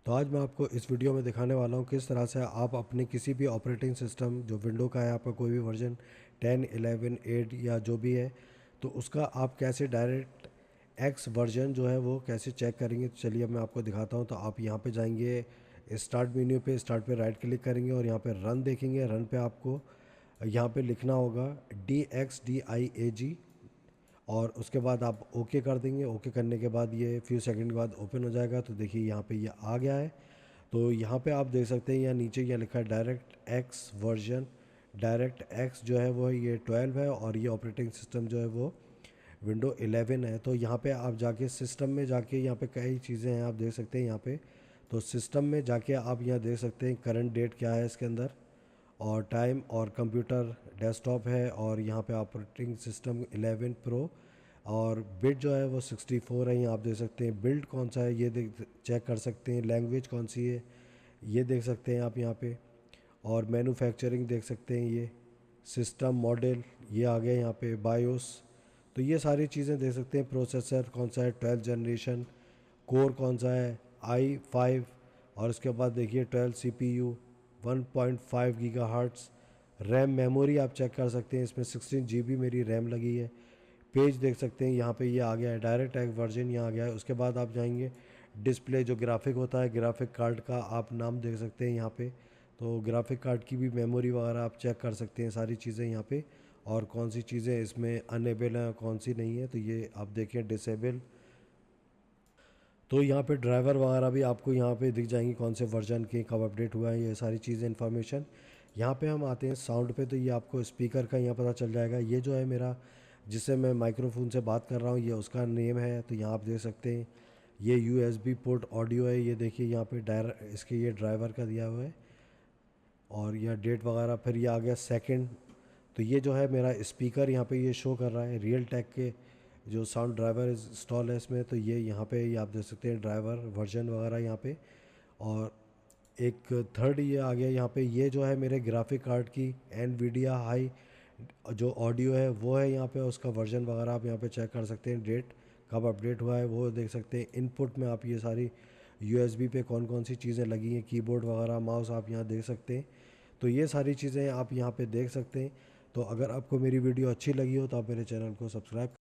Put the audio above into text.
तो आज मैं आपको इस वीडियो में दिखाने वाला हूँ किस तरह से आप अपने किसी भी ऑपरेटिंग सिस्टम जो विंडो का है, आपका कोई भी वर्जन 10, 11, 8 या जो भी है, तो उसका आप कैसे डायरेक्ट एक्स वर्जन जो है वो कैसे चेक करेंगे। तो चलिए अब मैं आपको दिखाता हूँ। तो आप यहाँ पे जाएंगे स्टार्ट मेन्यू पे, स्टार्ट पे राइट क्लिक करेंगे और यहाँ पे रन देखेंगे। रन पे आपको यहाँ पे लिखना होगा DXDIAG और उसके बाद आप ओके कर देंगे। ओके करने के बाद ये फ्यू सेकंड के बाद ओपन हो जाएगा। तो देखिए यहाँ पे ये आ गया है। तो यहाँ पे आप देख सकते हैं यहाँ नीचे यहाँ लिखा है direct x version. Direct x जो है वो ये 12 है और ये ऑपरेटिंग सिस्टम जो है वो विंडो 11 है। तो यहाँ पे आप जाके सिस्टम में जाके यहाँ पे कई चीज़ें हैं आप देख सकते हैं यहाँ पे। तो सिस्टम में जाके आप यहाँ देख सकते हैं करंट डेट क्या है इसके अंदर, और टाइम, और कंप्यूटर डेस्कटॉप है, और यहाँ पे ऑपरेटिंग सिस्टम 11 प्रो, और बिट जो है वो 64 है। यहाँ आप देख सकते हैं बिल्ड कौन सा है ये देख चेक कर सकते हैं, लैंग्वेज कौन सी है ये देख सकते हैं आप यहाँ पे, और मैन्युफैक्चरिंग देख सकते हैं, ये सिस्टम मॉडल ये आ गया यहाँ पे, बायोस। तो ये सारी चीज़ें देख सकते हैं। प्रोसेसर कौन सा है 12th जनरेशन, कोर कौन सा है i5, और उसके बाद देखिए 12 CPU 1.5 गीगाहर्ट्ज़ रैम। मेमोरी आप चेक कर सकते हैं, इसमें 16 GB मेरी रैम लगी है। पेज देख सकते हैं यहाँ पे ये आ गया है, डायरेक्ट एक वर्जन यहाँ आ गया है। उसके बाद आप जाएंगे डिस्प्ले, जो ग्राफिक होता है ग्राफिक कार्ड का आप नाम देख सकते हैं यहाँ पे। तो ग्राफिक कार्ड की भी मेमोरी वगैरह आप चेक कर सकते हैं, सारी चीज़ें यहाँ पे, और कौन सी चीज़ें इसमें अनेबल हैं कौन सी नहीं है। तो ये आप देखें डिसेबल। तो यहाँ पे ड्राइवर वगैरह भी आपको यहाँ पे दिख जाएंगी, कौन से वर्जन के कब अपडेट हुआ है, ये सारी चीज़ें इन्फॉर्मेशन। यहाँ पे हम आते हैं साउंड पे। तो ये आपको स्पीकर का यहाँ पता चल जाएगा। ये जो है मेरा जिससे मैं माइक्रोफोन से बात कर रहा हूँ ये उसका नेम है। तो यहाँ आप देख सकते हैं ये USB पोर्ट ऑडियो है। ये देखिए यहाँ पे इसके ये ड्राइवर का दिया हुआ है, और यह डेट वगैरह। फिर ये आ गया सेकंड। तो ये जो है मेरा स्पीकर यहाँ पे ये शो कर रहा है रियल टेक के जो साउंड ड्राइवर इंस्टॉल है इसमें। तो ये यहाँ पे ये आप देख सकते हैं ड्राइवर वर्जन वगैरह यहाँ पे। और एक थर्ड ये आ गया यहाँ पे, ये जो है मेरे ग्राफिक कार्ड की NVIDIA हाई जो ऑडियो है वो है यहाँ पे, उसका वर्जन वगैरह आप यहाँ पे चेक कर सकते हैं। डेट कब अपडेट हुआ है वो देख सकते हैं। इनपुट में आप ये सारी USB पे कौन कौन सी चीज़ें लगी हैं, कीबोर्ड वगैरह, माउस आप यहाँ देख सकते हैं। तो ये सारी चीज़ें आप यहाँ पे देख सकते हैं। तो अगर आपको मेरी वीडियो अच्छी लगी हो तो आप मेरे चैनल को सब्सक्राइब